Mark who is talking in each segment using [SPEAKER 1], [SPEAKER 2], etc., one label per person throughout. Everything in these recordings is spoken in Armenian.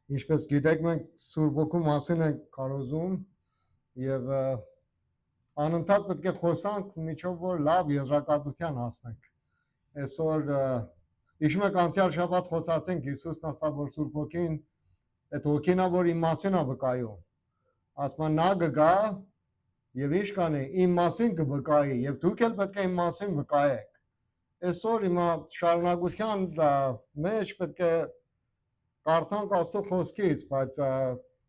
[SPEAKER 1] Ինչպես գիտեք, մենք Սուրբ Հոգու մասին ենք կարոզում եւ անընդհատ պետք է խոսանք միջով որ լավ եզրակացության հասնենք։ Այսօր հիշում եք անցյալ շաբաթ խոսացինք Հիսուսն ասավ որ Սուրբ Հոգին այդ հոգին որ իմ մասին է վկայում։ Ասма նա գա եւ ինչ կանի իմ մասին կվկայի եւ դուք էլ պետք է իմ մասին վկայեք։ Այսօր հիմա շարունակության մեջ պետք է կարդանք Աստծո խոսքից, բայց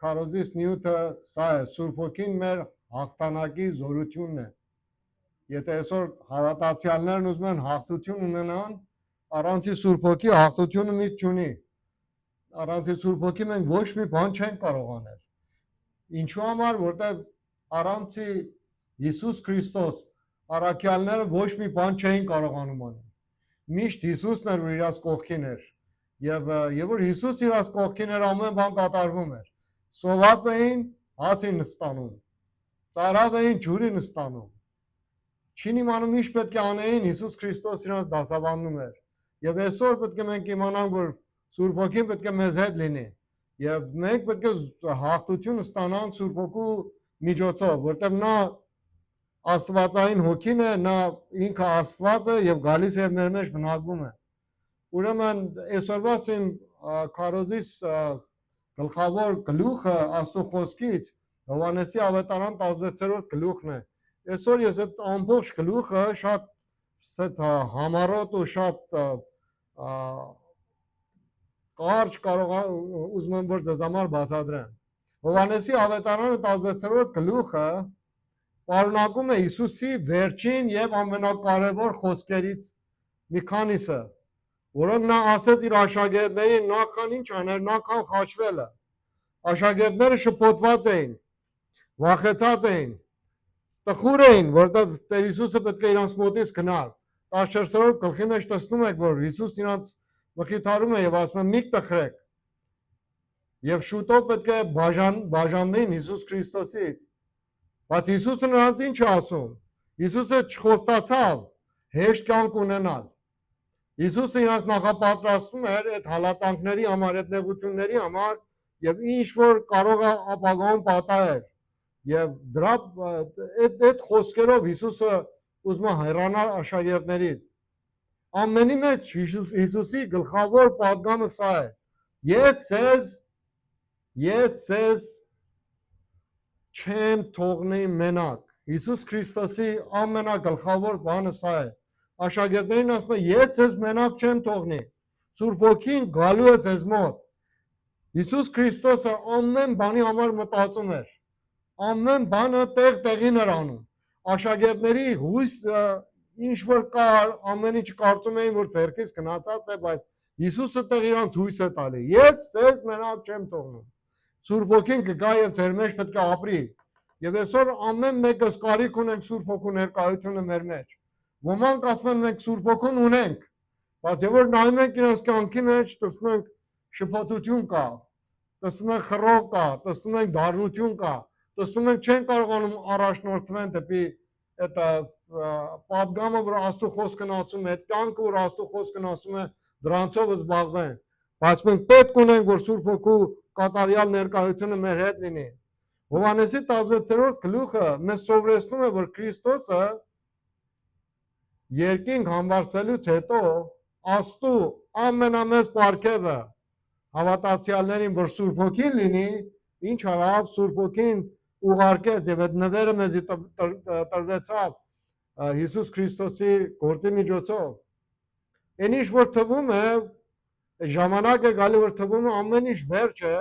[SPEAKER 1] քարոզից նյութը սա է, Սուրբ Հոգին մեր հաղթանակի զորությունն է։ Եթե այսօր հավատացյալներն ուզում են հաղթություն ունենան, առանց Սուրբ Հոգի հաղթությունը մի չունի։ Առանց Սուրբ Հոգի մենք ոչ մի բան չենք կարող անել։ Ինչու համար, որտեղ առանց Հիսուս Քրիստոս առաքյալները ոչ մի բան չէին կարողանում անել։ Միշտ Հիսուսն էր իր կողքին էր։ Եվ որ Հիսուս իր կողքին էր ամեն բան կատարվում էր։ Սոված էին հացին նստանում։ Ծարավ էին ջուրին նստանում։ Չին իմանում ինչ պետք է անեին, Հիսուս Քրիստոս իրենց դասավանդում էր։ Եվ այսօր պետք է մենք իմանանք, որ Սուրբ Հոգին պետք է մեզ հետ լինի։ Եվ մենք պետք է հաղթություն ստանանք Սուրբ Հոգու միջոցով, որտեղ նա Աստվածային հոգին է, նա ինքը Աստված է եւ գալիս է մեր մեջ բնակվում է։ Ուրեմն այսօրվա իմ քարոզից գլխավոր գլուխը Աստծո խոսքից Հովհաննեսի ավետարան 16-րդ գլուխն է։ Այսօր ես այդ ամբողջ գլուխը շատ համառոտ ու շատ կարճ կարող ուզում եմ որ ձեզ համար բացատրեմ։ Հովհաննեսի ավետարանը 16-րդ գլուխը պարունակում է Հիսուսի վերջին եւ ամենակարևոր խոսքերից մի քանիսը, որոնք նա ասեց իր աշակերտներին նախքան ինչ աներ, նախքան խաչվելը։ Աշակերտները շփոթված էին, վախեցած էին, տխուր էին, որտեղ Տեր Հիսուսը պետք է իրանց մոտից գնար։ 14-րդ գլխի մեջ տեսնում եք, որ Հիսուս իրանց մխիթարում է եւ ասում է՝ «Մի տխրեք»։ Եվ շուտով պետք է բաժանվեն Հիսուս Քրիստոսից։ Բայց Հիսուսը նրանց ինչ է ասում։ Հիսուսը չխոստացավ հեշտ կյանք ունենալ։ Հիսուսը իրանց նախապատրաստում էր այդ հալածանքների համար, այդ նեղությունների համար եւ ինչ որ կարող է ապագայում պատահել։ Եվ դրա այդ խոսքերով Հիսուսը ուզում է հեռանալ աշակերտներից։ Ամենի մեջ Հիսուսի գլխավոր պատգամը սա է. Ես ձեզ չեմ թողնի մենակ։ Հիսուս Քրիստոսի ամենագլխավոր բանը սա է։ Աշակերտներին ասում է՝ ես ձեզ մենակ չեմ թողնի։ Սուրբ Հոգին գալու է ձեզ մոտ։ Հիսուս Քրիստոսը ամեն բանի համար մտածում էր։ Ամեն բանը տեղին էր անում։ Աշակերտների հույս ինչ որ կար, ամեն ինչ կարծում էին, որ ձեռքից գնացած է, բայց Հիսուսը տեղ իրանց հույս է տալի։ Ես ձեզ մենակ չեմ թողնում։ Սուրբ Հոգին կգա եւ ձեր մեջ պետք է ապրի։ Եվ այսօր ամեն մեկս կարիք ունենք Սուրբ Հոգու ներկայությունը մեր մեջ։ Ոմանք ասում են մենք Սուրբ Հոգուն ունենք, բայց եւ որ նայում ենք իրենց կյանքի մեջ, տեսնում ենք շփոթություն կա, տեսնում ենք խռով կա, տեսնում ենք դառնություն կա, տեսնում ենք չեն կարողանում առաջնորդվեն դեպի այդ պատգամը, որ Աստծո խոսքն ասում է, այդ կյանքը, որ Աստծո խոսքն ասում է, դրանցով զբաղվեն։ Բայց մենք պետք ունենք, որ Սուրբ Հոգու կատարյալ ներկայությունը մեր հետ լինի։ Հովհաննեսի 16-րդ գլուխը մեզ սովորեցնում է, որ Քրիստոսը երկինք համբարձվելուց հետո Աստծո ամենամեծ պարգևը հավատացյալներին, որ Սուրբ Հոգին լինի, ինչ արավ Սուրբ Հոգին ուղարկեց եւ այդ նվերը մեզի տրվեցավ Հիսուս Քրիստոսի գործի միջոցով։ Այն ինչ որ թվում է, ժամանակը գալի որ թվում է ամեն ինչ վերջ է,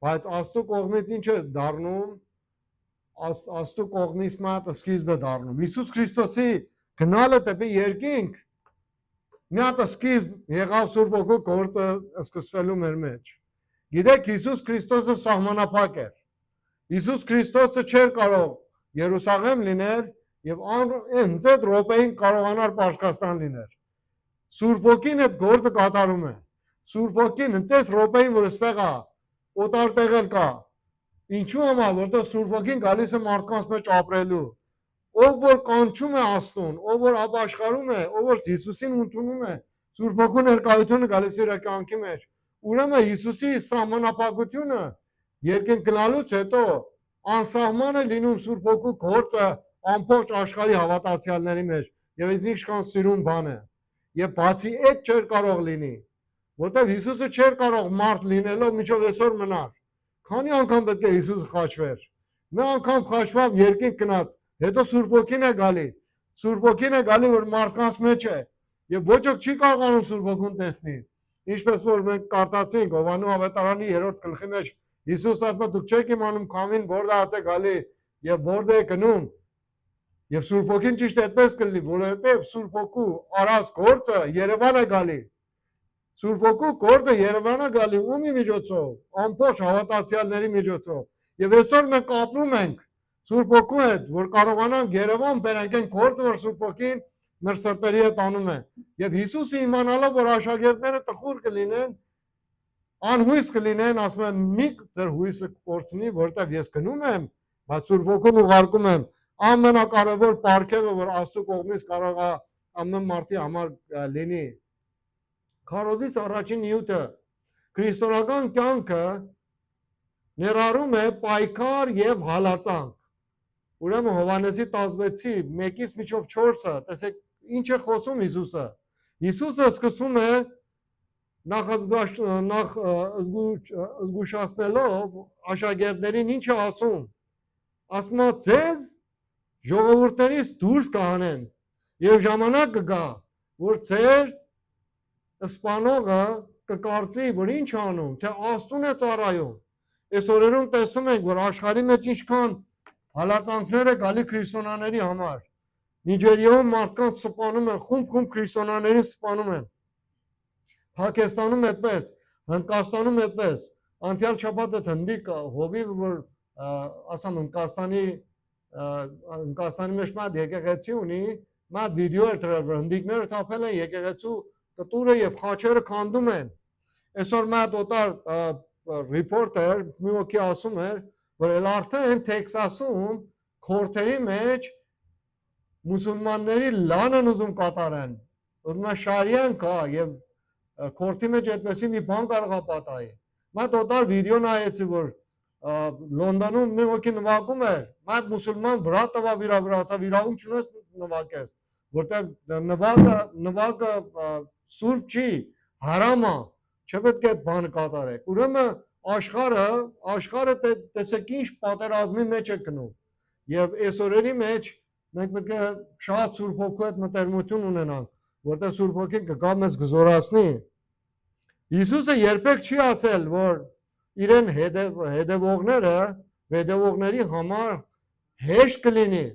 [SPEAKER 1] բայց Աստծո կողմից ինչ է դառնում, Աստծո կողմից մի հատ սկիզբ է դառնում։ Հիսուս Քրիստոսի գնալը դեպի երկինք մի հատ սկիզբ եղավ Սուրբ Հոգու գործը սկսվելու մեր մեջ։ Գիտեք, Հիսուս Քրիստոսը սահմանափակ էր։ Հիսուս Քրիստոսը չէր կարող Երուսաղեմ լիներ եւ հենց այդ րոպեին կարողանար Պարսկաստան լիներ։ Սուրբ Հոգին այդ գործը կատարում է։ Սուրբ Հոգին հենց այս րոպեին որ ստեղ է, օտար տեղել կա։ Ինչու՞ համար, որտեղ Սուրբ Հոգին գալիս է մարդկանց մեջ ապրելու։ Ով որ կանչում է Աստծուն, ով որ ապաշխարում է, ով որ Հիսուսին ընդունում է, Սուրբ Հոգու ներկայությունը գալիս է իր կյանքի մեջ։ ուրեմն Հիսուսի սահմանափակությունը երկին գնալուց հետո անսահման է լինում Սուրբ Հոգու գործը ամբողջ աշխարհի հավատացյալների մեջ եւ այս ինչքան սիրուն բան է եւ բացի այդ չէր կարող լինի որտեվ Հիսուսը չէր կարող մարդ լինելով միջով այսօր մնար քանի անգամ պետք է Հիսուսը խաչվեր մի անգամ խաչվավ երկին գնաց հետո Սուրբ Հոգին է գալի Սուրբ Հոգին է գալի որ մարդկանց մեջ է եւ ոչ ոք չի կարողանում Սուրբ Հոգուն տեսնի ինչպես որ մենք կարդացինք Հովհաննես ավետարանի 3-րդ գլխի մեջ Հիսուս ասում է դուք չեք իմանում քամին որտեղից է գալի եւ որտեղ է գնում եւ Սուրբ Հոգին ճիշտ այդպես կլինի որովհետեւ Սուրբ Հոգու արած գործը Երևան է գալի Սուրբ Հոգու գործը Երևան է գալի ումի միջոցով ամբողջ հավատացյալների միջոցով եւ այսօր մենք ապրում ենք Սուրբ Հոգու հետ որ կարողանանք Երևան բերենք այն գործը որ Սուրբ Հոգին մեր սրտերի հետ անում է եւ Հիսուսը իմանալով որ աշակերտները տխուր կլինեն անհույս կլինեն ասում եմ մի ձեր հույսը կորցնի որովհետեւ ես գնում եմ բայց Սուրբ Հոգուն ուղարկում եմ ամենակարևոր պարգևը որ Աստծո կողմից կարող է ամեն մարդի համար լինի քարոզից առաջին նյութը քրիստոնեական կյանքը ներառում է պայքար եւ հալածանք ուրեմն Հովհաննեսի 16-ի 1-ից մինչև 4-ը տեսեք ինչ է խոսում Հիսուսը Հիսուսը սկսում է նախ զգուշացնելով աշակերտներին ինչ է ասում ասում է ձեզ ժողովուրդներից դուրս կհանեն եւ ժամանակ կգա որ ձեր սպանողը կկարծի որ ինչ անում թե Աստուն է ծառայում այս օրերում տեսնում ենք որ աշխարհի մեջ ինչքան հալածանքներ է գալի քրիստոնյաների համար Նիջերիայում մարդկանց սպանում են խումբ քրիստոնյաներին սպանում են Փակիստանում այդպես Հնդկաստանում այդպես անցյալ շաբաթը հնդիկ հովիվ որ ասամ Հնդկաստանի մեջ մատ եկեղեցի ունի մատ վիդեո էր դրել հնդիկները թափել են եկեղեցու կտուրը եւ խաչերը քանդում են այսօր մատ օտար ռիպորտեր մի օքի ասում էր որ էլ արդեն Տեքսասում քորթերի մեջ մուսուլմանների լանն ուզում կատարեն ուզում է շարիան կա եւ քորթի մեջ այդպեսի մի բան կարող է պատահի մատ օտար վիդեո նայեցի որ Լոնդոնում մի օքի նվագում էր մատ մուսուլման վրա տվավ վիրավորացավ իրավունք չունես նվագել որտեղ նվագը սուրբ չի հարամ է չպետք է այդ բանը կատարեք ուրեմն աշխարհը տեսեք ինչ պատերազմի մեջ է գնում եւ այս օրերի մեջ մենք պետք է շատ Սուրբ Հոգու հետ մտերմություն ունենանք որտեղ Սուրբ Հոգին կգա մեզ կզորացնի Հիսուսը երբեք չի ասել որ իրեն հետևողների համար հեշտ կլինի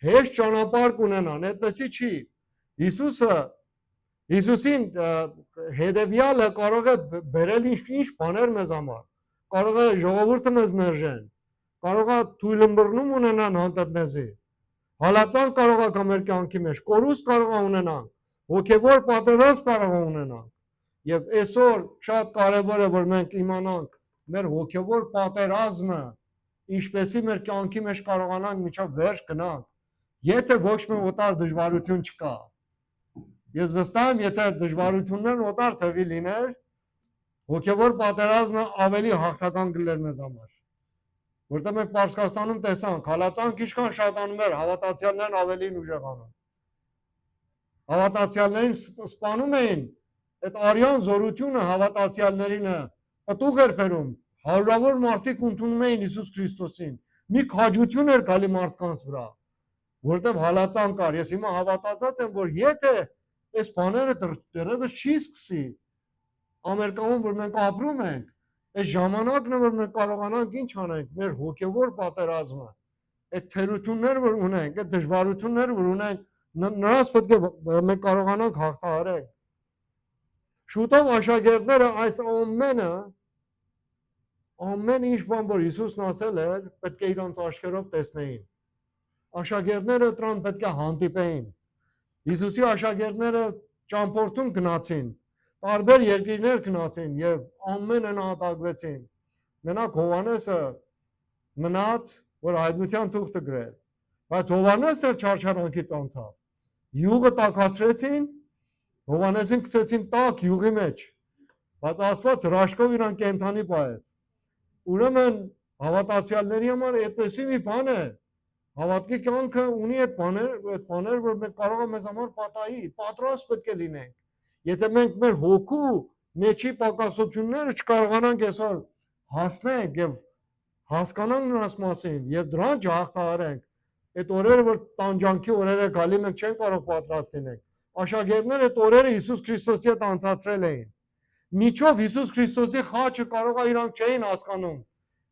[SPEAKER 1] հեշտ ճանապարհ կունենան այդպեսի չի Հիսուսին հետևյալը կարող է բերել ինչ բաներ մեզ համար կարող է ժողովուրդը մեզ մերժեն կարող է թույլըմբռնում ունենան հանդեպ մեզի հալածանք կարող է գա մեր կյանքի մեջ կորուստ կարող է ունենանք հոգևոր պատերազմ կարող է ունենանք եւ այսօր շատ կարեւոր է որ մենք իմանանք մեր հոգևոր պատերազմը ինչպեսի մեր կյանքի մեջ կարողանանք միջով վերջ գնանք եթե ոչ մի օտար դժվարություն չկա ես վստահ եմ եթե դժվարություններն օտար ծավի լիներ հոգևոր պատերազմը ավելի հաղթական կլիներ մեզ համար որտեղ մենք Պարսկաստանում տեսանք հալածանք ինչքան շատանում էր հավատացյալներն ավելին ուժեղանում հավատացյալներին սպանում էին այդ արյան զորությունը հավատացյալներինը պտուղ էր բերում հարյուրավոր մարդիկ ընդունում էին Հիսուս Քրիստոսին մի քաջություն էր գալի մարդկանց վրա որտեղ հալածանք կար ես հիմա հավատացած եմ որ եթե այս բաները դեռևս չի սկսի Ամերիկայում որ մենք ապրում ենք այս ժամանակն է որ մենք կարողանանք ինչ անենք մեր հոգևոր պատերազմը այդ թերությունները որ ունենք այդ դժվարությունները որ ունենք նրանց պետք է մենք կարողանանք հաղթահարել շուտով աշակերտները այս ամեն ինչ բան որ Հիսուսն ասել էր պետք է իրանց աչքերով տեսնեին աշակերտները դրան պետք է հանդիպեին Հիսուսի աշակերտները ճամփորդում գնացին տարբեր երկրներ գնացին եւ ամենը նահատակվեցին մենակ Հովհաննեսը մնաց որ հայտնության թուղթը գրել բայց Հովհաննեսն էլ չարչարանքից անցավ յուղը տաքացրեցին Հովհաննեսին գցեցին տակ յուղի մեջ Բայց Աստված հրաշքով իրան կենթանի պահել։ Ուրեմն հավատացյալների համար այդպեսի մի բան է։ Հավատքի կյանքը ունի այդ բաներ, որ մենք կարող է մեզ համար պատահի, պատրաստ պետք է լինենք։ Եթե մենք մեր հոգու մեջի պակասությունները չկարողանանք այսօր հասնենք եւ հասկանանք նրանց մասին եւ դրանց հաղթահարենք, այդ օրերը, որ տանջանքի օրերը գալի, մենք չենք կարող պատրաստ լինենք։ Աշակերտները այդ օրերը Հիսուս Քրիստոսի հետ անցածրել էին։ Միջով Հիսուս Քրիստոսի խաչը կարող է իրանք չէին հասկանում։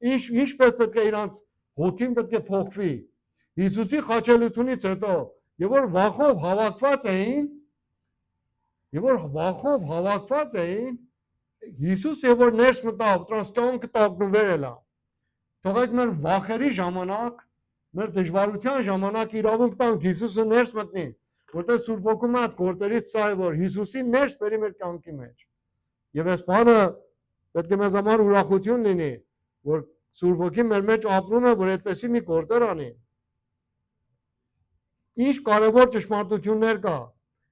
[SPEAKER 1] Ինչպես պետք է իրանք հոգին պետք է փոխվի։ Հիսուսի խաչելությունից հետո, եւ որ վախով հավաքված էին, Հիսուս եւ որ ներս մտավ, տրանսկյանքը տագնուվեր էլա։ Թողեք մեր վախերի ժամանակ, մեր դժվարության ժամանակ իրավունք տանք Հիսուսը ներս մտնի, որտեղ Սուրբ Հոգու մատ գործերից սա է, որ Հիսուսի ներս բերի մեր կյանքի մեջ։ Եվ այս բանը պետք է մեզ համար ուրախություն լինի, որ Սուրբ Հոգին մեր մեջ ապրում է, որ այդպեսի մի գործեր անի։ Ինչ կարևոր ճշմարտություններ կա։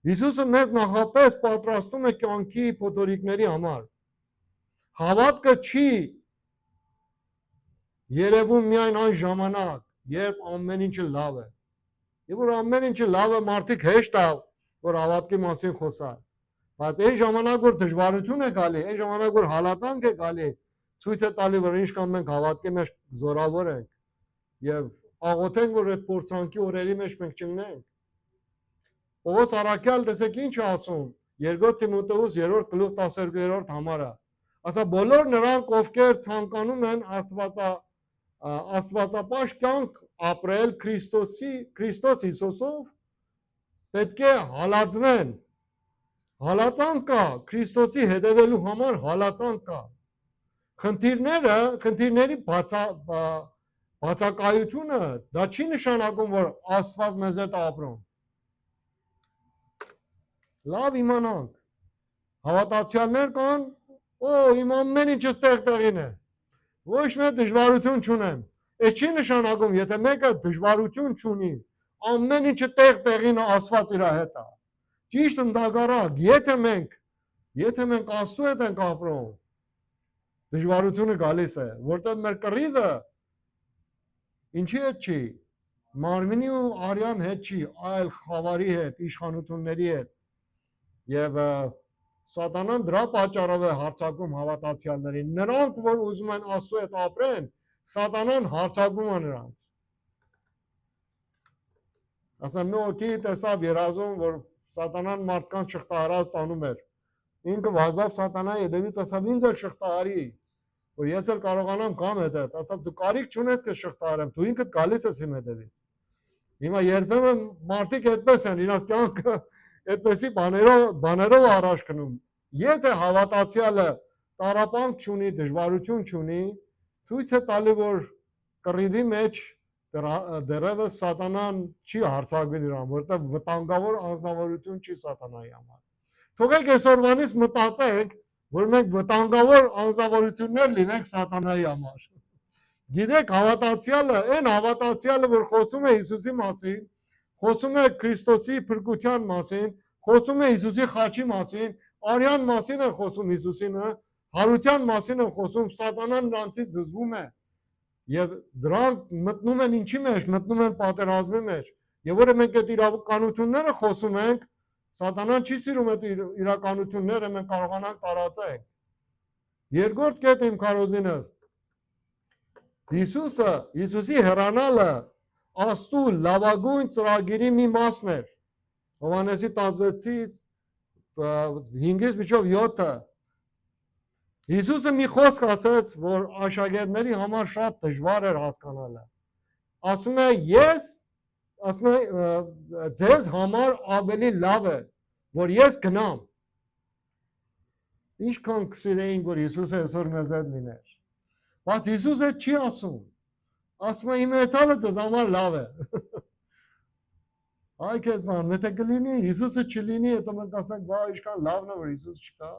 [SPEAKER 1] Հիսուսը մեզ նախապես պատրաստում է կյանքի փոթորիկների համար։ Հավատքը չի երևում միայն այն ժամանակ, երբ ամեն ինչը լավ է։ Եվ որ ամեն ինչը լավ է, մարդիկ հեշտ է, որ հավատքի մասին խոսալ։ Բայց այն ժամանակ, որ դժվարություն է գալի, այն ժամանակ, որ հալածանք է գալի, ցույց է տալի, որ ինչքան մենք հավատքի մեջ զորավոր ենք եւ աղոթենք, որ այդ փորձանքի օրերի մեջ մենք չլինենք։ Պողոս առաքյալ տեսեք ինչ է ասում 2 Տիմոթեոս 3:12 համարը։ Ասա բոլոր նրանք, ովքեր ցանկանում են աստվածապաշտ կյանք ապրել Քրիստոս Հիսուսով, պետք է հալածվեն։ Հալածանք կա, Քրիստոսի հետևելու համար հալածանք կա։ Խնդիրների բացակայությունը դա չի նշանակում, որ Աստված մեզ հետ ապրում։ Լավ իմանանք։ Հավատացյալներ կան, իմ ամեն ինչը տեղին է։ Ոչ մի դժվարություն չունեմ։ Այս չի նշանակում, եթե մեկը դժվարություն չունի, ամեն ինչը տեղին Աստված իր հետ է։ Ճիշտ ընդհակառակ, եթե մենք Աստծո հետ ենք ապրում, դժվարությունը գալիս է, որտեղ մեր կռիվը ինչի հետ չի, մարմինի ու արյան հետ չի, այլ խավարի հետ, իշխանությունների հետ։ Եվ Սատանան դրա պատճառով է հարձակում հավատացյալներին։ Նրանք, որ ուզում են Աստծո հետ ապրեն, Սատանան հարձակում է նրանց։ Ասեմ մի օքի տեսավ երազում, որ Սատանան մարդկանց շղթահարած տանում էր։ Ինքը վազավ Սատանայի հետևից, ասավ ինձ էլ շղթահարի, որ ես էլ կարողանամ կամ հետդ, ասավ դու կարիք չունես că շղթահարեմ, դու ինքդ գալիս ես իմ հետևից։ Հիմա երբեմն մարդիկ այդպես են, իրաց կյանքը այդպեսի բաներով առաջ գնում։ Եթե հավատացյալը տառապանք չունի, դժվարություն չունի, ցույց է տալի, որ կռիվի մեջ դեռևս Սատանան չի հարձակվել իրան, որտեղ վտանգավոր անձնավորություն չի Սատանայի համար։ Թողեք այսօրվանից մտածենք, որ մենք վտանգավոր անձնավորություններ լինենք Սատանայի համար։ Գիտեք, հավատացյալը, այն հավատացյալը, որ խոսում է Հիսուսի մասին, խոսում է Քրիստոսի փրկության մասին, խոսում է Հիսուսի խաչի մասին, արյան մասին է խոսում Հիսուսինը, հարության մասին է խոսում, Սատանան նրանցից զզվում է։ Եվ դրանք մտնում են ինչի մեջ, մտնում են պատերազմի մեջ։ Եվ որը մենք այդ իրականությունները խոսում ենք, Սատանան չի սիրում այդ իրականությունները, մենք կարողանանք տարածել։ Երկրորդ կետը իմ քարոզինը Հիսուսի հեռանալը Աստծո լավագույն ծրագիրի մի մասն էր։ Հովհաննեսի 16-ից 5-ից մինչև 7-ը Հիսուսը մի խոսք ասաց, որ աշակերտների համար շատ դժվար էր հասկանալը։ Ասում է ձեզ համար ավելի լավ է, որ ես գնամ։ Ինչքան կսիրեինք, որ Հիսուսը այսօր մեզ հետ լիներ։ Բայց Հիսուսը չի ասում։ Ասում է իմ հետալը ձեզ համար լավ է։ Այ քեզ ման, եթե կլինի, Հիսուսը չլինի, հետո մենք ասենք, վա, ինչքան լավն է, որ Հիսուս չկա։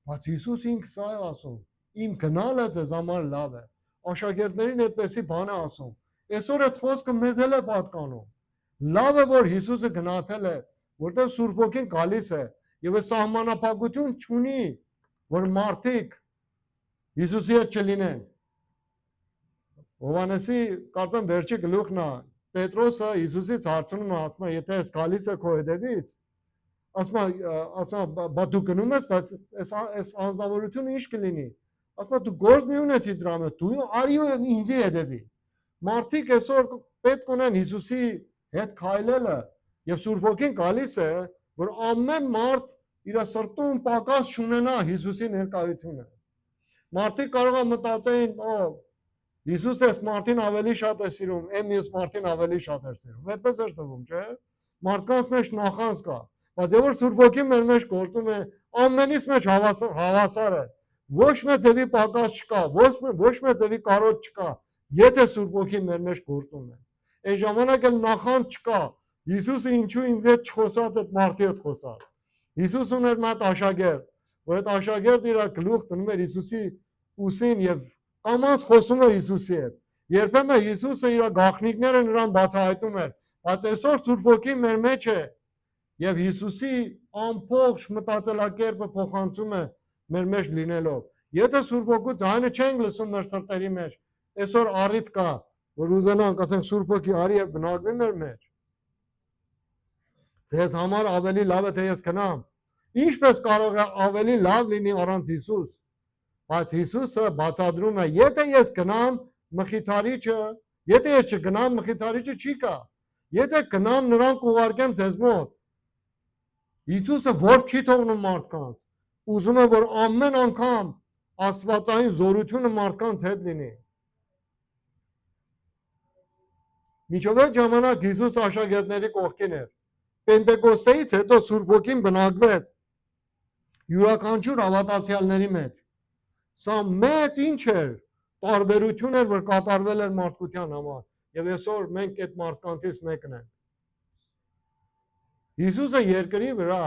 [SPEAKER 1] Բայց Հիսուս ինքը սա է ասում, իմ գնալը ձեզ համար լավ է։ Աշակերտներին այդպեսի բան է ասում։ Այսօր այդ խոսքը մեզ էլ է պատկանում։ Լավ է, որ Հիսուսը գնացել է, որտեղ Սուրբ Ոգին գալիս է, եւ սահմանափակություն չունի որ մարդիկ Հիսուսի հետ չլինեն։ Հովհաննեսի կարծեմ վերջի գլուխն է, Պետրոսը Հիսուսից հարցնում է, ասում է, եթե ես գալիս է քո հետևից, ասում է, բա դու գնում ես, բայց այս անձնավորությունը ինչ կլինի։ Ասում է, դու գործ մի ունեցի դրա մեջ, դու արի ու ինձի հետևի։ Մարդիկ այսօր պետք ունեն Հիսուսի հետ քայլելը, եւ Սուրբ Հոգին գալիս է, որ ամեն մարդ իր սրտում պակաս չունենա Հիսուսի ներկայությունը։ Մարդիկ կարող են մտածեն, Հիսուս այս մարդին ավելի շատ է սիրում, մյուս մարդին ավելի շատ է սիրում։ Այդպես է թվում, չէ՞։ Մարդկանց մեջ նախանձ կա, բայց երբ որ Սուրբ Հոգին մեր մեջ գործում է, ամենից մեջ հավասար է։ Ոչ մի ձևի պակաս չկա, ոչ մի ձևի կարոտ չկա, եթե Սուրբ Հոգին մեր մեջ գործում է։ Այն ժամանակ էլ նախանձ չկա։ Հիսուսը ինչու ինձ հետ չխոսած այդ մարդի հետ խոսած։ Հիսուս ուներ մի հատ աշակերտ, որ այդ աշակերտը իր գլուխ դնում էր Հիսուսի ուսին եւ կամաց խոսում էր Հիսուսի հետ։ Երբեմն Հիսուսը իր գաղտնիքները նրան բացահայտում էր, բայց այսօր Սուրբ Հոգին մեր մեջ է եւ Հիսուսի ամբողջ մտածելակերպը փոխանցում է մեր մեջ լինելով։ Եթե Սուրբ Հոգու ձայնը չենք լսում մեր սրտերի մեջ, այսօր առիթ կա, որ ուզենանք ասենք Սուրբ Հոգի արի եւ բնակվի մեր մեջ։ Ձեզ համար ավելի լավ է թե ես գնամ։ Ինչպես կարող է ավելի լավ լինի առանց Հիսուս։ Բայց Հիսուսը բացատրում է, եթե ես գնամ, մխիթարիչը, եթե ես չգնամ, մխիթարիչը չի գա։ Եթե գնամ, նրան կուղարկեմ ձեզ մոտ։ Հիսուսը ворթ չի թողնում մարդկանց։ Ուզում է, որ ամեն անգամ աստվածային զորությունը մարդկանց հետ լինի։ Միջով այդ ժամանակ Հիսուս աշակերտների կողքին էր։ Պենտեկոստեից հետո Սուրբ Հոգին բնակվեց յուրաքանչյուր հավատացյալների մեջ։ Սա մեծ ինչ էր, տարբերություն էր, որ կատարվել էր մարդկության համար, եւ այսօր մենք այդ մարդկանցից մեկն ենք։ Հիսուսը երկրի վրա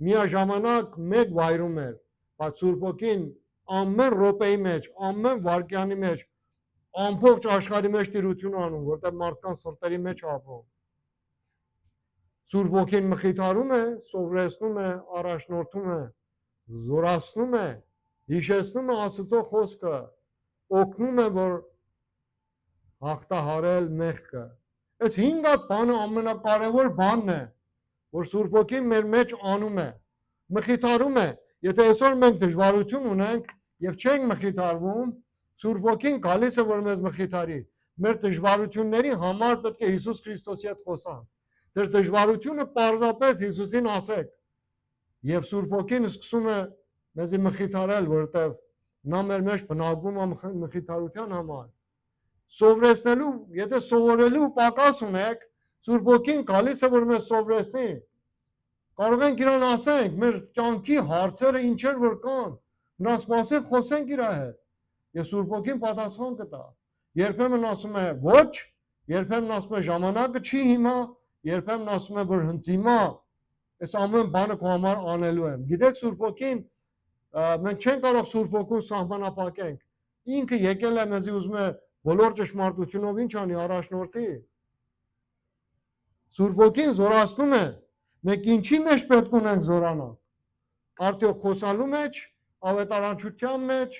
[SPEAKER 1] միաժամանակ մեկ վայրում էր, բայց Սուրբ Հոգին ամեն րոպեի մեջ, ամեն վայրկյանի մեջ ամբողջ աշխարհի մեջ տիրություն անում, որտեղ մարդկանց սրտերի մեջ ապրում։ Սուրբ Հոգին մխիթարում է, սովորեցնում է, առաջնորդում է, զորացնում է, հիշեցնում է Աստծո խոսքը, օգնում է, որ հաղթահարել մեղքը։ Այս 5 հատ բանը ամենակարևոր բանն է, որ Սուրբ Հոգին մեր մեջ անում է, մխիթարում է։ Եթե այսօր մենք դժվարություն ունենք եւ չենք մխիթարվում, Սուրբ Հոգին գալիս է, որ մեզ մխիթարի։ Մեր դժվարությունների համար պետք է Հիսուս Քրիստոսի հետ խոսանք։ Ձեր դժվարությունը պարզապես Հիսուսին ասեք։ Եվ Սուրբ Հոգին սկսում է մեզի մխիթարել, որովհետև նա մեր մեջ բնակվում է մխիթարության համար։ Սովորեցնելու, եթե սովորելու պակաս ունեք, Սուրբ Հոգին գալիս է, որ մեզ սովորեցնի։ Կարող ենք իրան ասենք, մեր կյանքի հարցերը ինչեր որ կան, նրանց մասին խոսենք իր հետ։ Եվ Սուրբ Հոգին պատասխան կտա։ Երբեմն ասում է ոչ, երբեմն ասում է ժամանակը չի հիմա, երբեմն ասում է որ հենց հիմա այս ամեն բանը քո համար անելու եմ։ Գիտեք Սուրբ Հոգին, մենք չենք կարող Սուրբ Հոգուն սահմանափակենք։ Ինքը եկել է մեզի ուզում է բոլոր ճշմարտությունով ինչ անի առաջնորդի։ Սուրբ Հոգին զորացնում է։ Մենք ինչի մեջ պետք ունենք զորանալ։ Արդյոք խոսալու մեջ, ավետարանչության մեջ,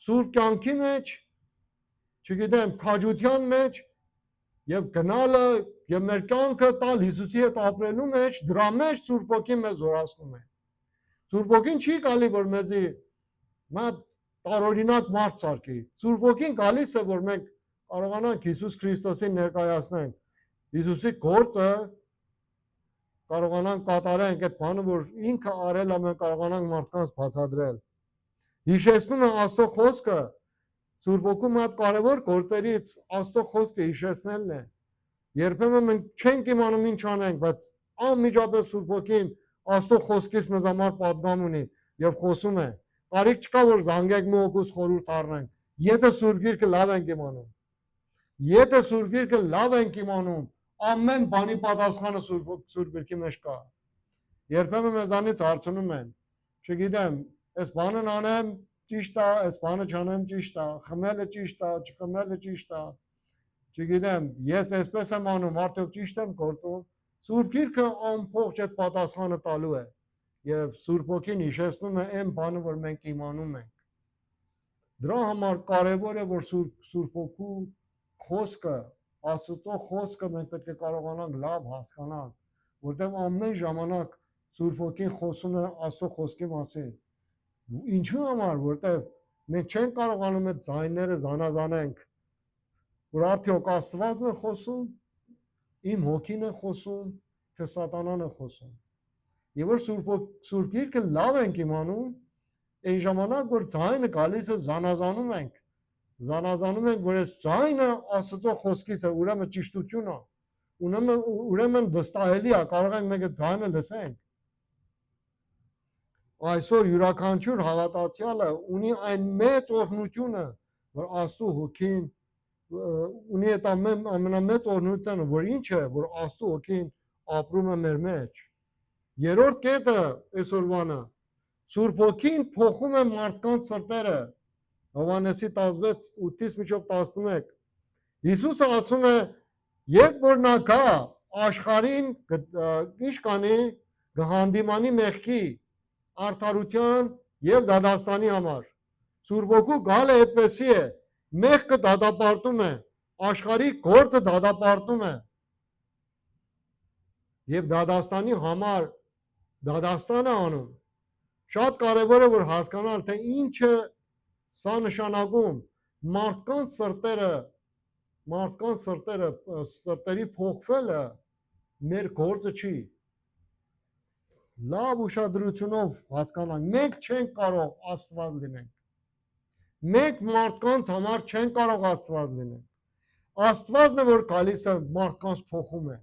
[SPEAKER 1] սուրբ կյանքի մեջ, չգիտեմ, քաջության մեջ եւ գնալը եւ մեր կյանքը տալ Հիսուսի հետ ապրելու մեջ, դրա մեջ Սուրբ Հոգին մեզ զորացնում է։ Սուրբ Հոգին չի գալի, որ մեզի մա տարօրինակ մարդ սարքի։ Սուրբ Հոգին գալիս է, որ մենք կարողանանք Հիսուս Քրիստոսին ներկայացնենք։ Հիսուսի գործը կարողանանք կատարենք այդ բանը, որ ինքը արել է, մենք կարողանանք մարդկանց բացատրել։ Հիշեցնում է Աստծո խոսքը, Սուրբ Հոգու մոտ կարևոր գործերից Աստծո խոսքը հիշեցնելն է։ Երբեմն մենք չենք իմանում ինչ անենք, բայց անմիջապես Սուրբ Հոգին Աստծո խոսքից մեզ համար պատգամ ունի եւ խոսում է։ Կարիք չկա, որ զանգենք մի օգուս խորհուրդ առնենք, եթե Սուրբ Գիրքը լավ ենք իմանում։ Եթե Սուրբ Գիրքը լավ ենք իմանում, ամեն բանի պատասխանը Սուրբ Գրքի մեջ կա։ Երբեմն մեզանից հարցնում են, չգիտեմ, այս բանն անեմ ճիշտ է, այս բանը չանեմ ճիշտ է, խմելը ճիշտ է, չխմելը ճիշտ է։ Չգիտեմ, ես այսպես եմ անում, արդյոք ճիշտ եմ գործում։ Սուրբ Գիրքը ամբողջ այդ պատասխանը տալու է։ եւ Սուրբ Ոգին հիշեցնում է այն բանը, որ մենք իմանում ենք։ Դրա համար կարևոր է, որ Սուրբ Ոգու խոսքը, Աստծո խոսքը մենք պետք է կարողանանք լավ հասկանալ, որտեղ ամեն ժամանակ Սուրբ Ոգին խոսում է Աստծո խոսքի մասին։ Ինչու համար, որտեղ մենք չենք կարողանում այդ ձայները զանազանենք, որ արդյոք Աստվածն է խոսում, իմ հոգին է խոսում, թե սատանան է խոսում։ Եվ որ Սուրբ Գիրքը լավ ենք իմանում, այն ժամանակ, որ ձայնը գալիս է զանազանում ենք, որ այս ձայնը Աստծո խոսքից է, ուրեմն ճիշտություն է, ուրեմն վստահելի է, կարող ենք մենք այդ ձայնը լսենք։ Այսօր յուրաքանչյուր հավատացյալը ունի այն մեծ օրհնությունը, որ Աստծո հոգին ունի այդ ամենամեծ օրհնությունը, որ ինչ է, որ Աստծո հոգին ապրում է մեր մեջ։ Երրորդ կետը այսօրվանը Սուրբ Ոգին փոխում է մարդկանց սրտերը։ Հովհաննեսի 16:8-ից մինչև 11։ Հիսուսը ասում է, երբ որ նա գա, աշխարհին ինչ կանի, կհանդիմանի մեղքի, արդարության եւ դադաստանի համար։ Սուրբ Ոգու գալը այդպեսի է, մեղքը դադապարտում է, աշխարհի գործը դադապարտում է։ Եվ դադաստանի համար դադաստան է անում։ Շատ կարևոր է որ հասկանալ, թե ինչ է սա նշանակում մարդկանց սրտերի փոխվելը մեր գործը չի։ Լավ ուշադրությունով հասկանանք, մենք չենք կարող Աստված լինենք։ Մենք մարդկանց համար չենք կարող Աստված լինենք։ Աստվածն է որ գալիս է մարդկանց փոխում է։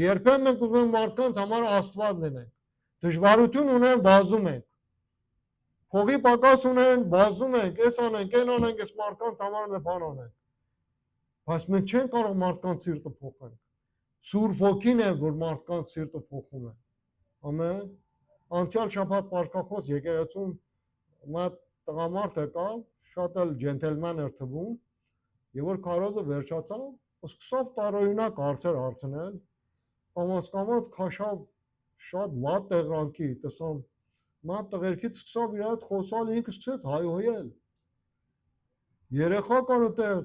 [SPEAKER 1] Երբեմն մենք ուզում ենք մարդկանց համար Աստված լինենք։ Դժվարություն ունեն, վազում ենք։ Փողի պակաս ունեն, վազում ենք, այս անենք, այն անենք, այս մարդկանց համար մի բան անենք։ Բայց մենք չենք կարող մարդկանց սիրտը փոխել։ Սուրբ Ոգին է, որ մարդկանց սիրտը փոխում է։ Ամեն։ Անցյալ շաբաթ պարկախոս եկեղեցում մի տղամարդ եկավ, շատ էլ ջենտլմեն էր թվում, եւ որ քարոզը վերջացավ, սկսավ տարօրինակ հարցեր հարցնել, կամաց քաշավ շատ վատ տեղանքի, տեսամ, նա տղերքից սկսավ իր հետ խոսալ, ինքը սկսեց հայհոյել։ Երեխա կար այդտեղ,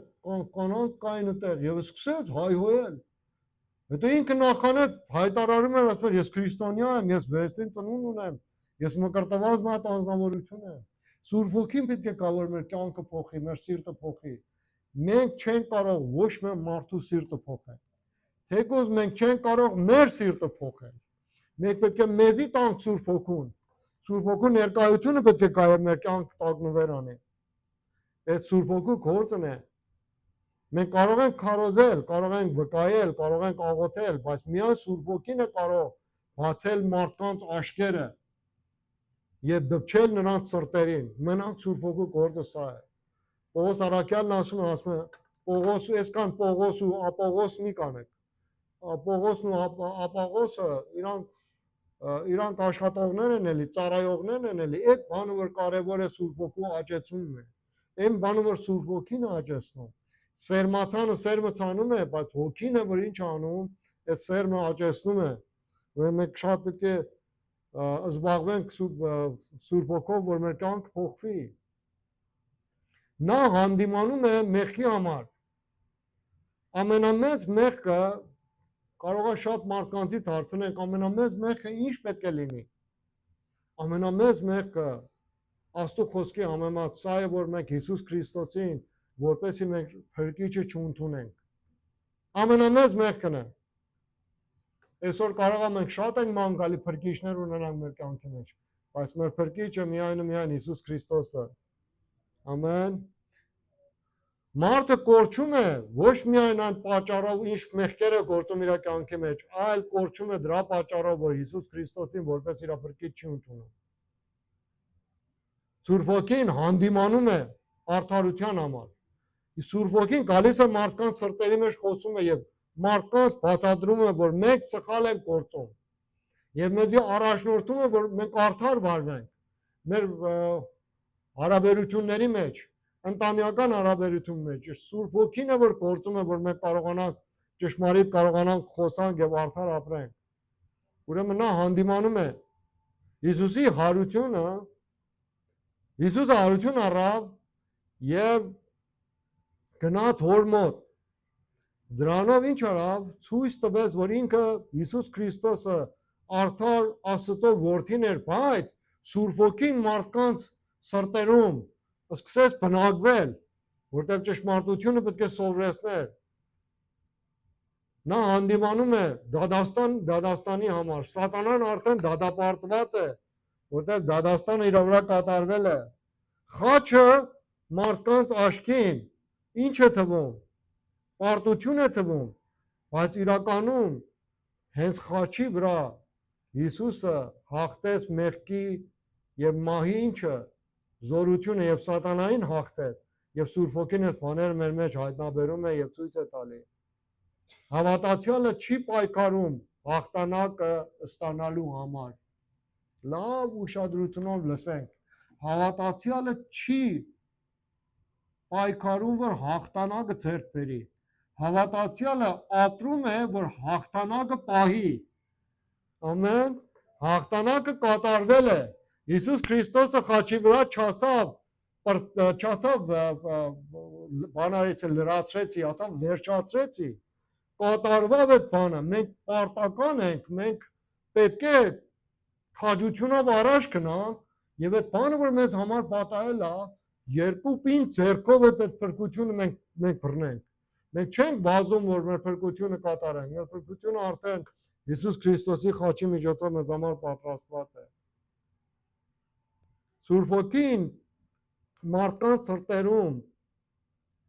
[SPEAKER 1] կանանց կային այդտեղ եւ սկսեց հայհոյել։ Հետո ինքը նախքան այդ հայտարարում էր, ասում էր, ես քրիստոնյա եմ, ես վերստին ծնունդ ունեմ, ես մկրտված մի հատ անձնավորություն եմ։ Սուրբ Ոգին պետք է գա որ մեր կյանքը փոխի, մեր սիրտը փոխի։ Մենք չենք կարող ոչ մի մարդու սիրտը փոխել։ Թեկուզ մենք չենք կարող մեր սիրտը փոխել։ Մենք պետք է մեզի տանք Սուրբ Ոգուն։ Սուրբ Ոգու ներկայությունը պետք է գա մեր կյանքը տագնվեր անի։ Այդ Սուրբ Ոգու գործն է։ Մենք կարող ենք քարոզել, կարող ենք վկայել, կարող ենք աղոթել, բայց միայն Սուրբ Ոգին է կարող բացել մարդկանց աշկերը եւ դպչել նրանց սրտերին։ Մենակ Սուրբ Ոգու գործը սա է։ Պողոս առաքյալն ասում է, Պողոս, այսքան Պողոս ու Ապողոս մի կանեք։ Պողոսն ու Ապողոսը իրանք աշխատողներ են էլի, ծառայողներ են էլի, այդ բանը որ կարևոր է Սուրբ Ոգու աճեցումն է։ Այն բանը որ Սուրբ Ոգին է աճեցնում։ Սերմացանը սերմը ցանում է, բայց հոգին է որ ինչ անում, այդ սերմը աճեցնում է։ Որ մենք շատ պետք է զբաղվենք Սուրբ Ոգով, որ մեր կյանքը փոխվի։ Նա հանդիմանում է մեղքի համար։ Ամենամեծ մեղքը կարող է շատ մարդկանցից հարցնենք, ամենամեծ մեղքը ինչ պետք է լինի։ Ամենամեծ մեղքը Աստծո խոսքի համեմատ սա է, որ մենք Հիսուս Քրիստոսին որպեսզի մենք փրկիչը չընդունենք։ Ամենամեծ մեղքն է։ Այսօր կարող է մենք շատ ենք մանգալի փրկիչներ ունենանք մեր կյանքի մեջ, բայց մեր փրկիչը միայն Հիսուս Քրիստոսն է։ Ամեն։ Մարդը կորչում է ոչ միայն այն պատճառով, ինչ մեղքեր է գործում իր կյանքի մեջ, այլ կորչում է դրա պատճառով, որ Հիսուս Քրիստոսին որպես իր փրկիչ չի ընդունում։ Սուրբ Ոգին հանդիմանում է արդարության համար։ Սուրբ Ոգին գալիս է մարդկանց սրտերի մեջ խոսում է եւ մարդկանց բացատրում է, որ մենք սխալ ենք գործում։ Եվ մեզի առաջնորդում է, որ մենք արդար վարվենք մեր հարաբերությունների մեջ, ընտանեկան հարաբերություն մեջ։ Սուրբ Ոգին է, որ գործում է, որ մենք կարողանանք ճշմարիտ կարողանանք խոսանք եւ արդար ապրենք։ Ուրեմն նա հանդիմանում է։ Հիսուսի հարությունը Հիսուսը հարություն առավ եւ գնաց հոր մոտ դրանով ինչ արավ ցույց տվեց որ ինքը Հիսուս Քրիստոսը արդար Աստծո որդին էր բայց Սուրբ Ոգին մարդկանց սրտերում սկսեց բնակվել որտեղ ճշմարտությունը պետք է սովորեցներ նա հանդիմանում է դադաստանի համար սատանան արդեն դադապարտված է որտեղ դադաստանը իր վրա կատարվել է խաչը մարդկանց աչքին ինչ է թվում պարտություն է թվում բայց իրականում հենց խաչի վրա Հիսուսը հաղթեց մեղքի եւ մահի ինչը զորությունը եւ սատանային հաղթեց եւ Սուրբ Ոգին այս բաները մեր մեջ հայտնաբերում է եւ ցույց է տալի հավատացյալը չի պայքարում հաղթանակը ստանալու համար լավ ուշադրությունով լսենք հավատացյալը չի պայքարում որ հաղթանակը ձեռք բերի հավատացյալը ապրում է որ հաղթանակը պահի ամեն հաղթանակը կատարվել է Հիսուս Քրիստոսը խաչի վրա չասավ բանարիցը լրացրեցի ասավ վերջացրեցի կատարվավ այդ բանը մենք պարտական ենք մենք պետք է քաջությունով առաջ գնանք եւ այդ բանը որ մեզ համար պատահել է երկու պին ձեռքով այդ փրկությունը մենք բռնենք մենք չենք վազում որ մեր փրկությունը կատարենք մեր փրկությունը արդեն Հիսուս Քրիստոսի խաչի միջոցով մեզ համար պատրաստված է Սուրբ Ոգին մարդկանց սրտերում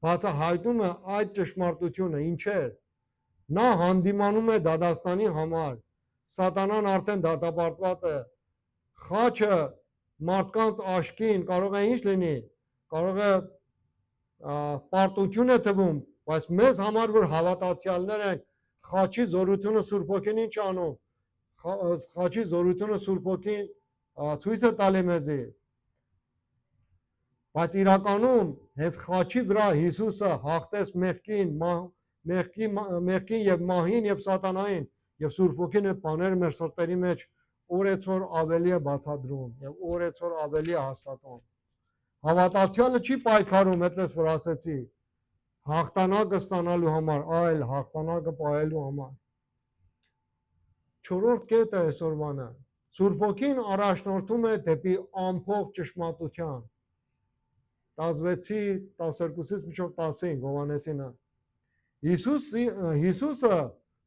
[SPEAKER 1] բացահայտում է այդ ճշմարտությունը ինչեր նա հանդիմանում է դադաստանի համար սատանան արդեն դատապարտված է խաչը մարդկանց աչքին կարող է ինչ լինի կարող է պարտություն է թվում բայց մեզ համար որ հավատացյալներ ենք խաչի զորությունը Սուրբ Ոգին ինչ անում խաչի զորությունը Սուրբ Ոգին ցույց է տալի մեզի բայց իրականում հենց խաչի վրա Հիսուսը հաղթեց մեղքին եւ մահին եւ սատանային եւ Սուրբ Ոգին այդ բաները մեր սրտերի մեջ օրեցօր ավելի է բացադրում եւ օրեցօր ավելի է հաստատում հավատացյալը չի պայքարում այդպես որ ասեցի հաղթանակը ստանալու համար այլ հաղթանակը պահելու համար չորրորդ կետը այսօրվանը Սուրբ Ոգին առաջնորդում է դեպի ամփոխ ճշմարտության 16-ի 12-ից մինչև 15 Հովհաննեսինը Հիսուսը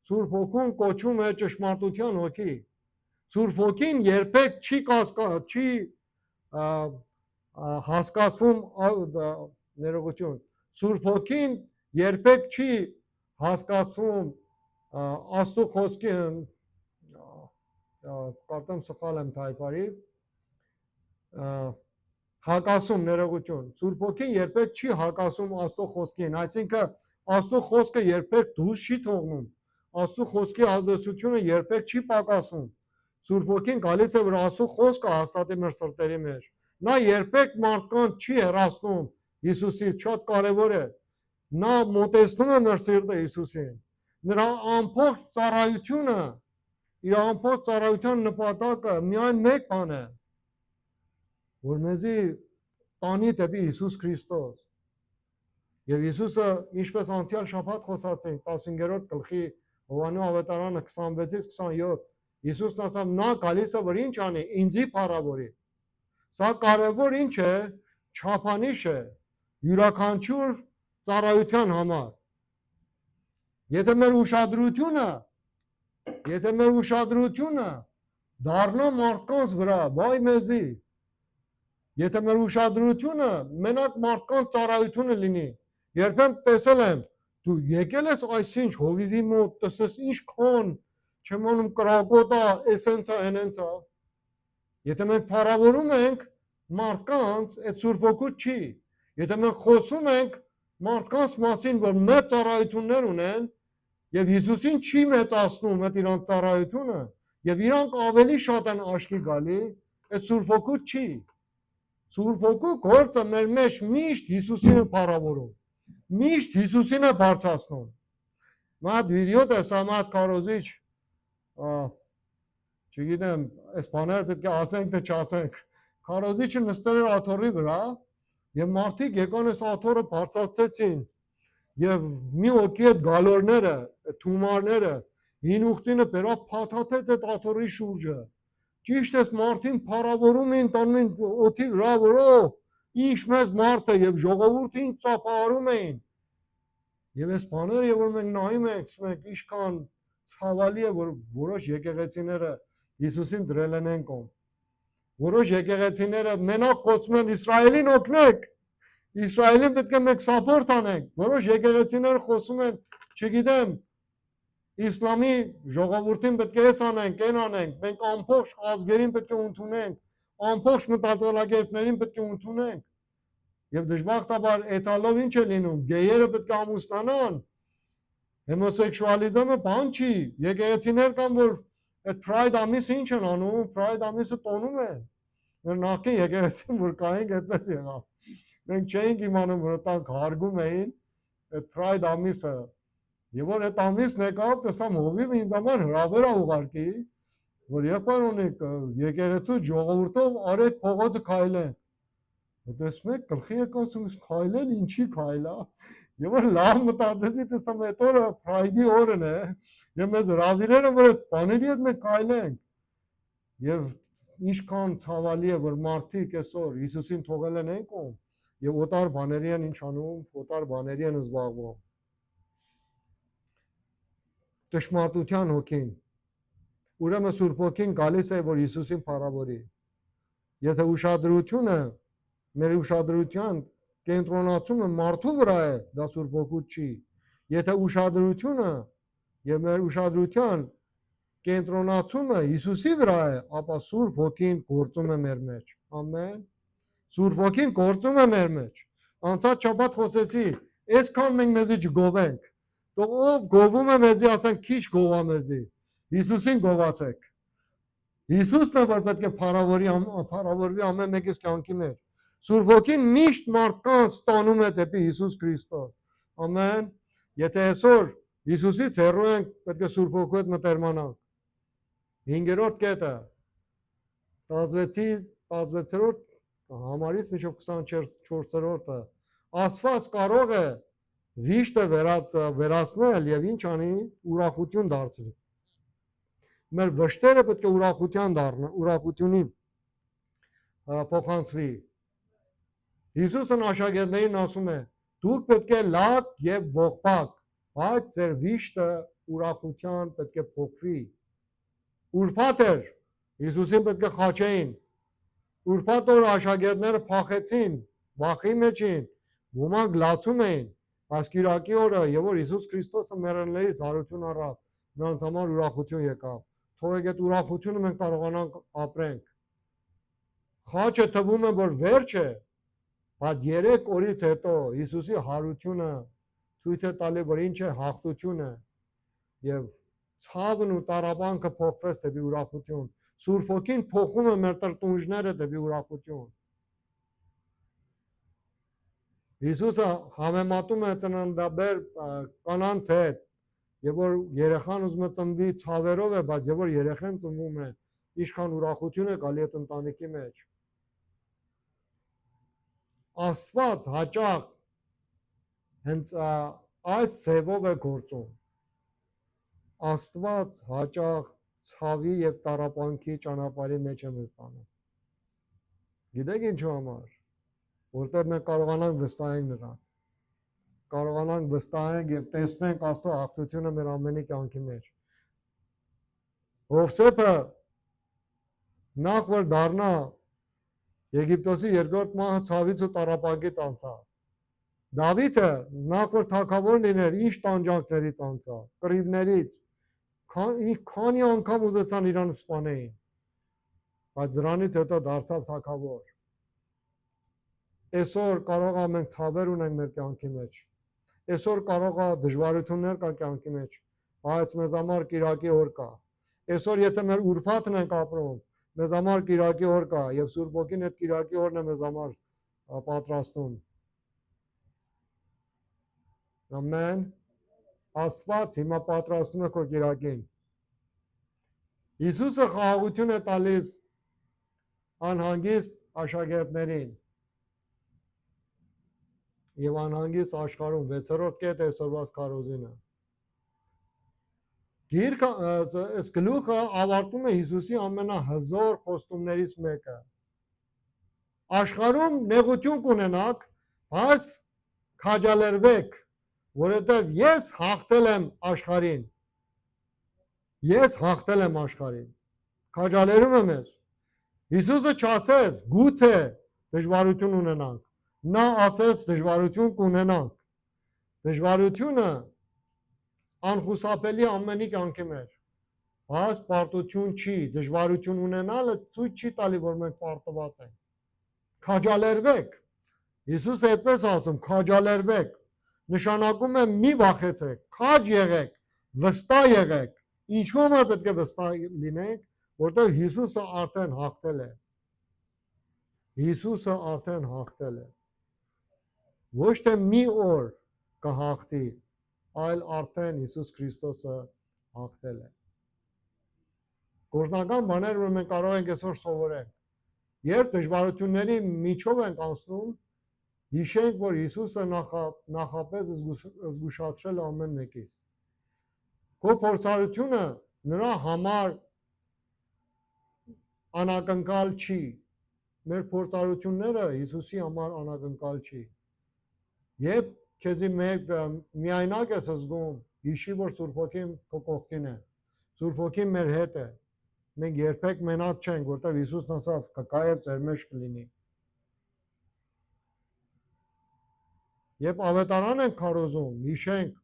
[SPEAKER 1] Սուրբ Ոգուն կոչում է ճշմարտության ոգի Սուրբ Ոգին երբեք չի հասկացվում ներողություն Սուրբ Ոգին երբեք չի հասկացվում Աստծո խոսքի կարծեմ սխալ եմ թայպարի հակասում ներողություն Սուրբ Ոգին երբեք չի հակասում Աստծո խոսքին այսինքն Աստծո խոսքը երբեք դուրս չի թողնում Աստծո խոսքի ազդեցությունը երբեք չի պակասում Սուրբ Ոգին գալիս է որ Աստծո խոսքը հաստատի մեր սրտերի մեջ նա երբեք մարդկանց չի հեռացնում Հիսուսից շատ կարևոր է նա մոտեցնում է մեր սիրտը Հիսուսին նրա ամբողջ ծառայությունը իր ամբողջ ծառայության նպատակը միայն մեկ բան է որ մեզի տանի դեպի Հիսուս Քրիստոս եւ Հիսուսը ինչպես անցյալ շաբաթ խոսացինք 15-րդ գլխի Հովհաննես ավետարանը 26-ից 27 Հիսուսն ասավ նա գալիս է որ ինչ անի ինձի փառավորի սա կարևոր ինչ է չափանիշ է յուրաքանչյուր ծառայության համար եթե մեր ուշադրությունը դառնա մարդկանց վրա վայ մեզի եթե մեր ուշադրությունը մենակ մարդկանց ծառայությունը լինի երբեմն տեսել եմ դու եկել ես այսինչ հովիվի մոտ տեսես ինչ քոն չեմ անում կրակոտա էսենցա հենենցա եթե մենք փառավորում ենք մարդկանց այդ Սուրբ Ոգուց չի եթե մենք խոսում ենք մարդկանց մասին որ մեծ ծառայություններ ունեն եւ Հիսուսին չի մեծացնում այդ իրանց ծառայությունը եւ իրանք ավելի շատ են աչքի գալի այդ Սուրբ Ոգուց չի Սուրբ Ոգու գործը մեր մեջ միշտ Հիսուսին է փառավորում միշտ Հիսուսին է բարձրացնում մատ վիդեո տեսա մատ կարոզիչ չգիտեմ, այս բաները պետք է ասենք թե չասենք։ Քարոզիչը նստել էր աթոռի վրա եւ մարդիկ եկան այս աթոռը բարձրացեցին եւ մի օքի այդ գալորները, այդ թումարները հին ուխտինը բերավ փաթաթեց այդ աթոռի շուրջը։ Ճիշտ էս մարդին փառավորում էին, տանում էին օդի վրա, որով ինչ մեծ մարդ է եւ ժողովուրդին ծափահարում էին։ Եվ այս բաները, երբ որ մենք նայում ենք, մենք ինչքան ցավալի է, որ որոշ եկեղեցիները Հիսուսին դրել են են կողմ։ Որոշ եկեղեցիները մենակ խոսում են Իսրայելին օգնեք։ Իսրայելին պետք է մենք սապորտ անենք։ Որոշ եկեղեցիները խոսում են, չգիտեմ, իսլամի ժողովրդին պետք է էս անենք, այն անենք, մենք ամբողջ ազգերին պետք է ընդունենք, ամբողջ մտածելակերպներին պետք է ընդունենք։ Եվ դժբախտաբար էտալով ինչ է լինում, գեյերը պետք է ամուսնանան, հոմոսեքշուալիզմը բան չի, եկեղեցիներ կան, որ այդ Pride ամիսը ինչ են անում, Pride ամիսը տոնում են, որ նախքին եկեղեցին, որ կայինք այդպես եղավ, մենք չէինք իմանում, որ տանք հարգում էին այդ Pride ամիսը, եւ որ այդ ամիսն եկավ, տեսամ հովիվ ինձ համար հրավեր է ուղարկի, որ եղբայր ունեք եկեղեցու ժողովուրդով արեք փողոցը քայլեն։ Տեսնում եք գլխի եկածում քայլեն ինչի քայլա եւ որ լավ մտածեցի տեսամ այդ օրը Pride-ի օրն է եւ մեզ հրավիրել են որ այդ բաների հետ մենք քայլենք եւ ինչքան ցավալի է որ մարդիկ այսօր Հիսուսին թողել են այն կողմ եւ օտար բաների են ինչ անում, օտար բաների են զբաղվում։ Ճշմարտության հոգին ուրեմն Սուրբ Հոգին գալիս է որ Հիսուսին փառավորի։ Եթե ուշադրությունը մեր ուշադրության կենտրոնացումը մարդու վրա է, դա Սուրբ Հոգու չի։ Եթե ուշադրությունը եւ մեր ուշադրության կենտրոնացումը Հիսուսի վրա է, ապա Սուրբ Հոգին գործում է մեր մեջ։ Ամեն։ Սուրբ Հոգին գործում է մեր մեջ։ Անցած շաբաթ խոսեցի, այսքան մենք մեզի չգովենք։ Թող ով գովում է մեզի, ասենք քիչ գովա մեզի։ Հիսուսին գովացեք։ Հիսուսն է որ պետք է փառավորվի ամեն մեկის կյանքի մեջ։ Սուրբ Հոգին միշտ մարդկանց տանում է դեպի Հիսուս Քրիստոս։ Ամեն։ Եթե այսօր Հիսուսից հեռու ենք, պետք է Սուրբ Հոգու հետ մտերմանանք։ 5-րդ կետը 16-րդ համարից մինչև 24-րդը Աստված կարող է վիշտը վերացնել եւ ինչ անի ուրախություն դարձնել։ Մեր վշտերը պետք է ուրախության դառնա, ուրախությունի փոխանցվի։ Հիսուսն աշակերտներին ասում է. դուք պետք է լաք եւ ողբակ, բայց ձեր վիշտը ուրախության պետք է փոխվի։ Ուրբաթ էր, Հիսուսին պետք է խաչեին։ Ուրբաթ օր աշակերտները փախեցին, վախի մեջ էին, ոմանք լացում էին, բայց Կիրակի օրը, եւ որ Հիսուս Քրիստոսը մեռելներից հարություն առավ, նրանց համար ուրախություն եկավ։ Թող այդ ուրախությունը մենք կարողանանք ապրենք։ Խաչը թվում է որ վերջ է, բայց 3 օրից հետո Հիսուսի հարությունը ցույց է տալի որ ինչ է հաղթությունը եւ ցավն ու տարապանքը փոխվեց դեպի ուրախություն։ Սուրբ Հոգին փոխում է մեր տրտունջները դեպի ուրախություն։ Հիսուսը համեմատում է ծննդաբեր կանանց հետ, եւ որ երեխան ուզում է ծնվի ցավերով է, բայց եւ որ երեխան ծնվում է, ինչքան ուրախություն է գալի այդ ընտանիքի մեջ։ Աստված հաճախ հենց այս ձևով է գործում։ Աստված հաճախ ցավի եւ տարապանքի ճանապարհի մեջ է մեզ տանում։ Գիտեք ինչու համար, որտեղ մենք կարողանանք վստահենք նրան, կարողանանք վստահենք եւ տեսնենք Աստծո հաղթությունը մեր ամենի կյանքի մեջ։ Հովսեփը նախ որ դառնա Եգիպտոսի երկրորդ մահը ցավից ու տարապանքից անցավ։ Դավիթը նախ որ թագավոր լիներ, ինչ տանջանքներից անցավ, կռիվներից, քանի անգամ ուզեցան իրան սպանեին, բայց դրանից հետո դարձավ թագավոր։ Այսօր կարող է մենք ցավեր ունենք մեր կյանքի մեջ։ Այսօր կարող է դժվարություններ կա կյանքի մեջ, բայց մեզ համար Կիրակի օր կա։ Այսօր եթե մեր ուրբաթն ենք ապրում, մեզ համար Կիրակի օր կա եւ Սուրբ Հոգին այդ Կիրակի օրն է մեզ համար պատրաստում։ Ամեն։ Աստված հիմա պատրաստում է քո Կիրակին։ Հիսուսը խաղաղություն է տալիս անհանգիստ աշակերտներին եւ անհանգիստ աշխարհում 6-րդ կետ այսօրվաս քարոզինը։ Գիրքը այս գլուխը ավարտում է Հիսուսի ամենահզոր խոստումներից մեկը։ Աշխարհում նեղություն կունենաք, բայց քաջալերվեք, որովհետև ես հաղթել եմ աշխարհին։ Ես հաղթել եմ աշխարհին։ Քաջալերում եմ ես։ Հիսուսը չասեց գուցե դժվարություն ունենանք։ Նա ասեց դժվարություն կունենանք։ Դժվարությունը անխուսափելի ամենի կյանքի մեջ։ Բայց պարտություն չի, դժվարություն ունենալը ցույց չի տալի, որ մենք պարտված ենք։ Քաջալերվեք։ Հիսուսը այդպես ասում, քաջալերվեք։ Նշանակում է մի վախեցեք, քաջ եղեք, վստահ եղեք։ Ինչու համար պետք է վստահ լինենք, որտեղ Հիսուսը արդեն հաղթել է։ Հիսուսը արդեն հաղթել է։ Ոչ թե մի օր կհաղթի, այլ արդեն Հիսուս Քրիստոսը հաղթել է։ Գործնական բաներ, որ մենք կարող ենք այսօր սովորենք։ Երբ դժվարությունների միջով ենք անցնում, հիշենք, որ Հիսուսը նախապես զգուշացրել ամեն մեկից։ Քո փորձառությունը նրա համար անակնկալ չի։ Մեր փորձառությունները Հիսուսի համար անակնկալ չի։ Երբ քեզի միայնակ ես զգում, հիշի, որ Սուրբ Հոգին քո կողքին է։ Սուրբ Հոգին մեր հետ է։ Մենք երբեք մենակ չենք, որտեղ Հիսուսն ասավ, կկայև ձեր մեջ կլինի։ Երբ ավետարան ենք քարոզում, հիշենք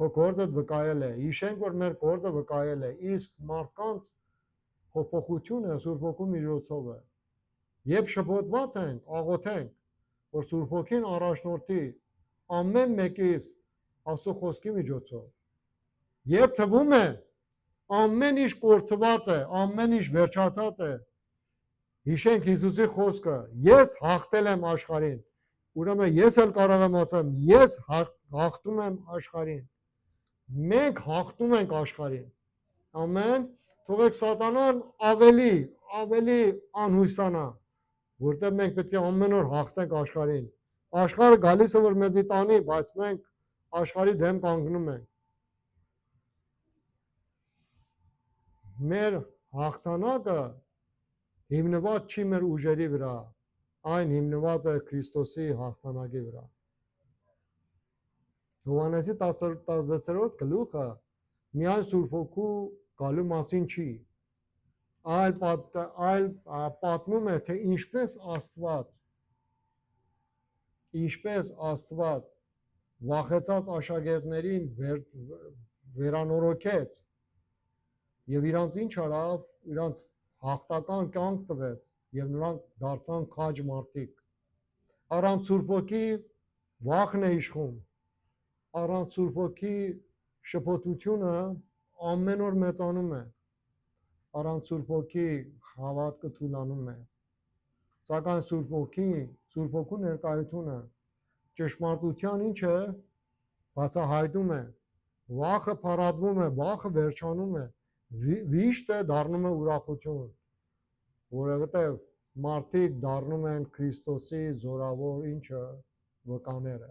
[SPEAKER 1] քո գործը վկայել է, հիշենք, որ մեր գործը վկայել է, իսկ մարդկանց փոփոխությունը Սուրբ Հոգու միջոցով է։ Երբ շփոթված ենք, աղոթենք, որ Սուրբ Հոգին առաջնորդի ամեն մեկից Աստծո խոսքի միջոցով։ Երբ թվում է ամեն ինչ կորցված է, ամեն ինչ վերջացած է, հիշենք Հիսուսի խոսքը. ես հաղթել եմ աշխարհին։ Ուրեմն ես էլ կարող եմ ասեմ, ես հաղթում եմ աշխարհին։ Մենք հաղթում ենք աշխարհին։ Ամեն, թողեք սատանան ավելի անհուսանա, որտեղ մենք պետք է ամեն օր հաղթենք աշխարհին։ Աշխարհը գալիս է որ մեզի տանի, բայց մենք աշխարհի դեմ կանգնում ենք։ Մեր հաղթանակը հիմնված չի մեր ուժերի վրա, այն հիմնված է Քրիստոսի հաղթանակի վրա։ Հովհաննեսի 16-րդ գլուխը միայն Սուրբ Հոգու գալու մասին չի, այլ պատմում է, թե ինչպես Աստված վախեցած աշակերտներին վերանորոգեց եւ իրանց ինչ արավ, իրանց հաղթական կյանք տվեց եւ նրանք դարձան քաջ մարդիկ։ Առանց Սուրբ Հոգի վախն է իշխում, առանց Սուրբ Հոգի շփոթությունը ամեն օր մեծանում է, առանց Սուրբ Հոգի հավատքը թուլանում է։ Սակայն Սուրբ Հոգու ներկայությունը ճշմարտության ինչ է, բացահայտում է, վախը փառատվում է, վախը վերջանում է, վիշտը դառնում է ուրախություն, որովհետև մարդիկ դառնում են Քրիստոսի զորավոր ինչը վկաները։